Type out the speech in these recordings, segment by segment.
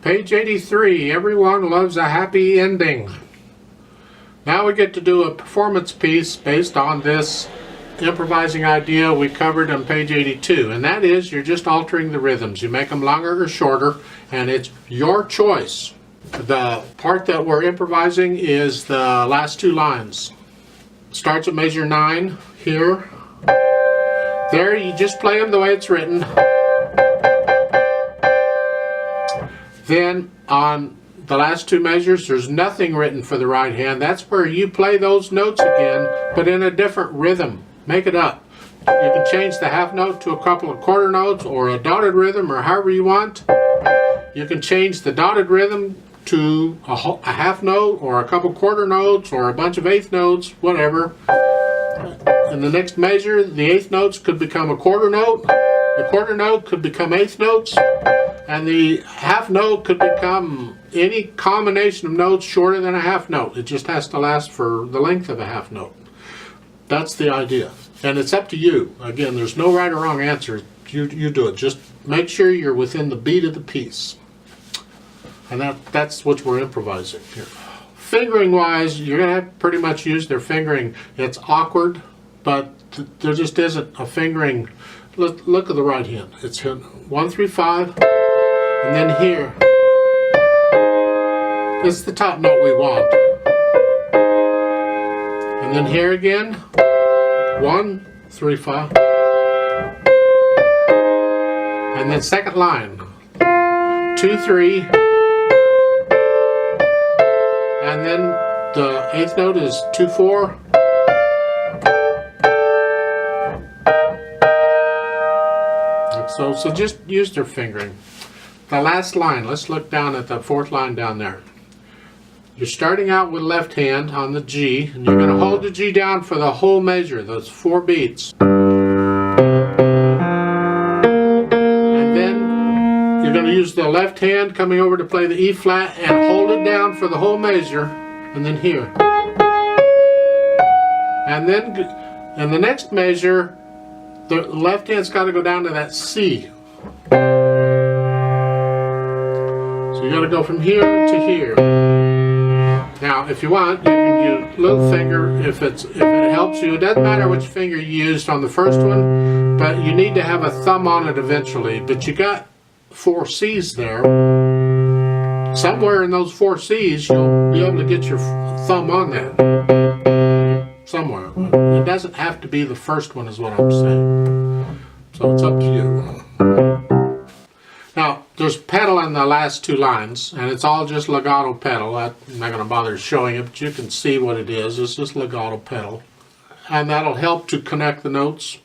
Page 83, everyone loves a happy ending. Now we get to do a performance piece based on this improvising idea we covered on page 82, and that is you're just altering the rhythms. You make them longer or shorter, and it's your choice. The part that we're improvising is the last two lines. Starts at measure 9 here. There, you just play them the way it's written. Then on the last two measures, there's nothing written for the right hand. That's where you play those notes again, but in a different rhythm. Make it up. You can change the half note to a couple of quarter notes or a dotted rhythm or however you want. You can change the dotted rhythm to a half note or a couple quarter notes or a bunch of eighth notes, whatever. In the next measure, the eighth notes could become a quarter note. The quarter note could become eighth notes. And the half note could become any combination of notes shorter than a half note. It just has to last for the length of a half note. That's the idea. And it's up to you. Again, there's no right or wrong answer. You do it. Just make sure you're within the beat of the piece. And that's what we're improvising here. Fingering wise, you're going to have to pretty much use their fingering. It's awkward, but there just isn't a fingering. Look at the right hand. It's 1, 3, 5, and then here. It's the top note we want. And then here again, 1, 3, 5. And then second line, 2, 3. And then the eighth note is 2, 4. So just use their fingering. The last line, let's look down at the fourth line down there. You're starting out with left hand on the G, and you're going to hold the G down for the whole measure, those 4 beats. And then you're going to use the left hand coming over to play the E flat and hold it down for the whole measure, and then here. And then in the next measure, the left hand's got to go down to that C. So you got to go from here to here. Now, if you want, you can use little finger if it helps you. It doesn't matter which finger you used on the first one, but you need to have a thumb on it eventually. But you got 4 C's there. Somewhere in those 4 C's, you'll be able to get your thumb on that. Somewhere. It doesn't have to be the first one is what I'm saying. So it's up to you. Now, there's pedal on the last 2 lines, and it's all just legato pedal. I'm not going to bother showing it, but you can see what it is. It's just legato pedal. And that'll help to connect the notes.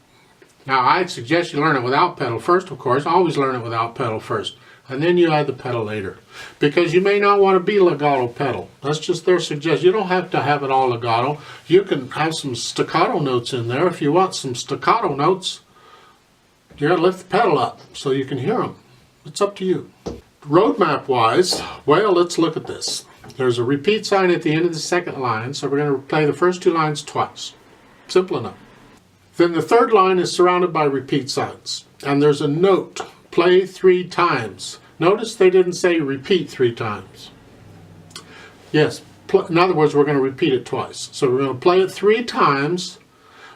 Now, I'd suggest you learn it without pedal first, of course. Always learn it without pedal first. And then you add the pedal later. Because you may not want to be legato pedal. That's just their suggestion. You don't have to have it all legato. You can have some staccato notes in there. If you want some staccato notes, you got to lift the pedal up so you can hear them. It's up to you. Roadmap wise, well, let's look at this. There's a repeat sign at the end of the second line, so we're going to play the first 2 lines twice. Simple enough. Then the third line is surrounded by repeat signs. And there's a note. Play 3 times. Notice they didn't say repeat 3 times. Yes, in other words, we're going to repeat it twice. So we're going to play it 3 times.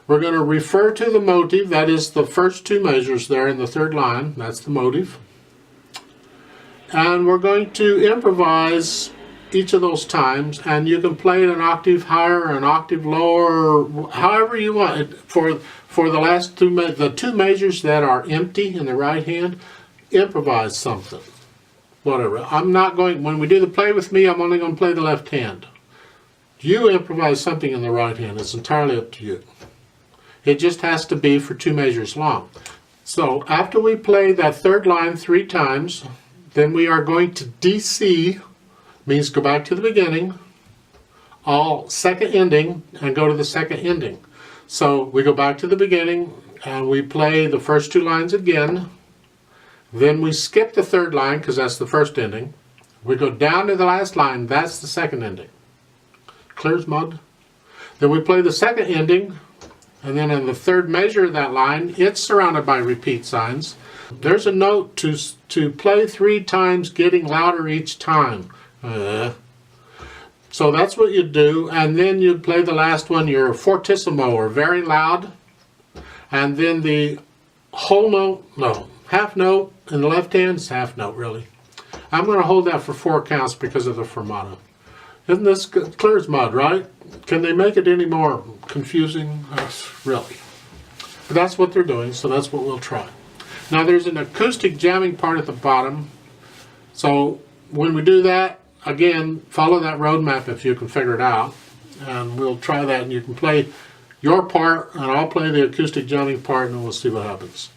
We're going to refer to the motive. That is the first 2 measures there in the third line. That's the motive. And we're going to improvise each of those times. And you can play it an octave higher or an octave lower, or however you want it. For the last 2 the 2 measures that are empty in the right hand, improvise something. Whatever. I'm not going, when we do the play with me, I'm only going to play the left hand. You improvise something in the right hand. It's entirely up to you. It just has to be for 2 measures long. So after we play that third line 3 times, then we are going to DC, means go back to the beginning, all second ending, and go to the second ending. So we go back to the beginning, and we play the first 2 lines again. Then we skip the third line, because that's the first ending. We go down to the last line, that's the second ending. Clear as mud. Then we play the second ending, and then in the third measure of that line, it's surrounded by repeat signs. There's a note to play 3 times, getting louder each time. So that's what you do, and then you play the last one, your fortissimo, or very loud, and then the whole note, no, half note in the left hand is half note really. I'm going to hold that for 4 counts because of the fermato. Isn't this clear as mud, right? Can they make it any more confusing? Really. But that's what they're doing, so that's what we'll try. Now there's an acoustic jamming part at the bottom, so when we do that, again, follow that roadmap if you can figure it out, and we'll try that, and you can play your part, and I'll play the acoustic jamming part, and we'll see what happens.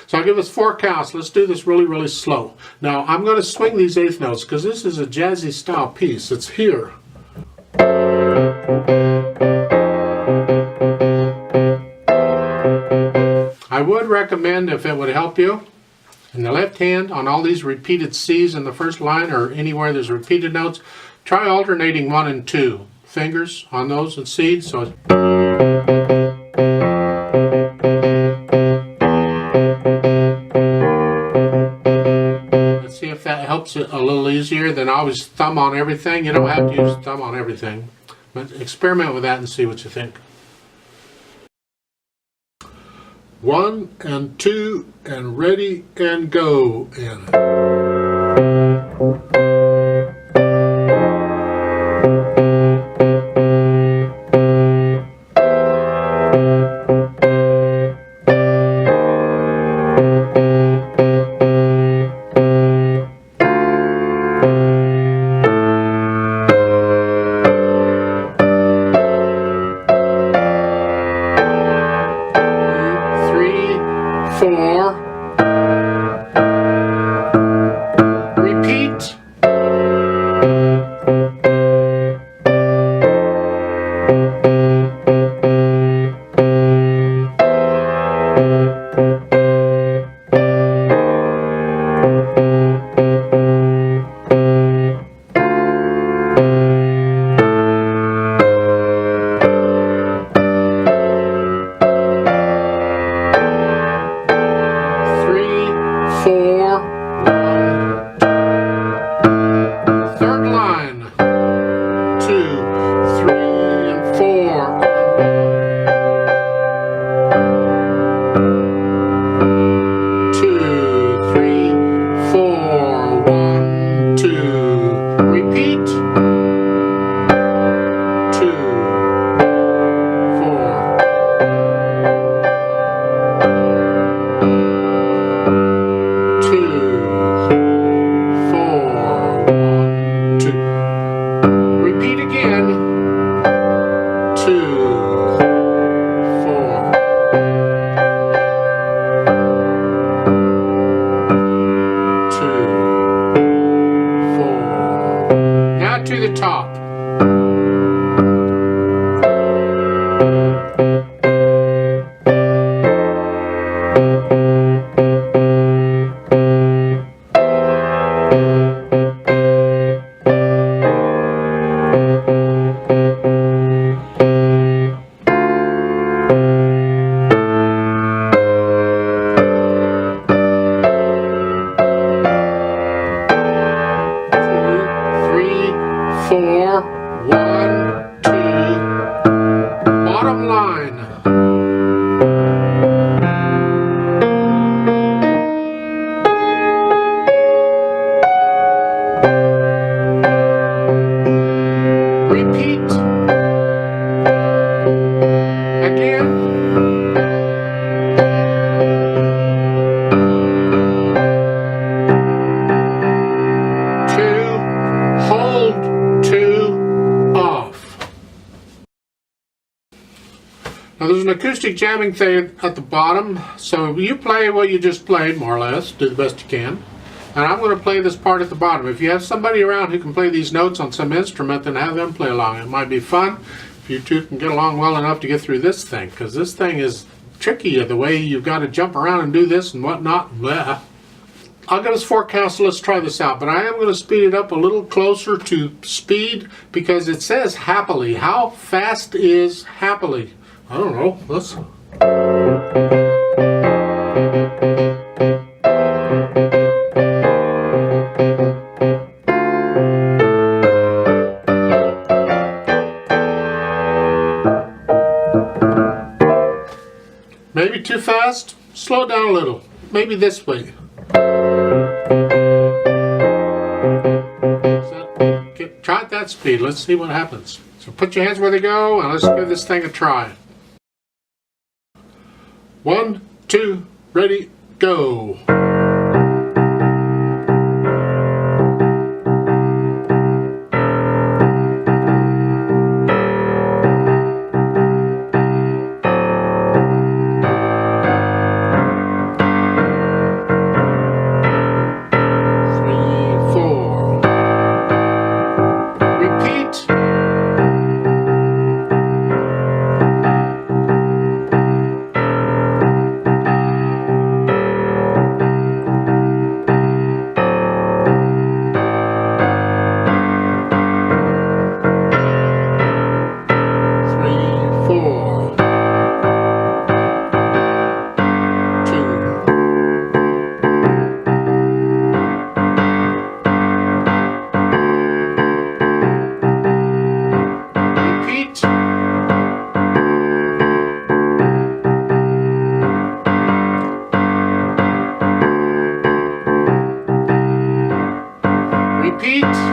So I'll give us 4 counts. Let's do this really, really slow. Now, I'm going to swing these 8th notes, because this is a jazzy style piece. It's here. I would recommend, if it would help you, in the left hand, on all these repeated C's in the first line, or anywhere there's repeated notes, try alternating 1 and 2 fingers on those and C. So let's see if that helps it a little easier than always thumb on everything. You don't have to use thumb on everything, but experiment with that and see what you think. 1 and 2 and ready and go. And to the top. Now there's an acoustic jamming thing at the bottom, so you play what you just played, more or less, do the best you can. And I'm going to play this part at the bottom. If you have somebody around who can play these notes on some instrument, then have them play along. It might be fun if you two can get along well enough to get through this thing, because this thing is tricky, the way you've got to jump around and do this and whatnot. Blah. I'll give us 4 counts, so let's try this out. But I am going to speed it up a little closer to speed, because it says happily. How fast is happily? I don't know. Let's... fast, slow down a little. Maybe this way. Try at that speed. Let's see what happens. So put your hands where they go, and let's give this thing a try. 1, 2, ready, go. Repeat.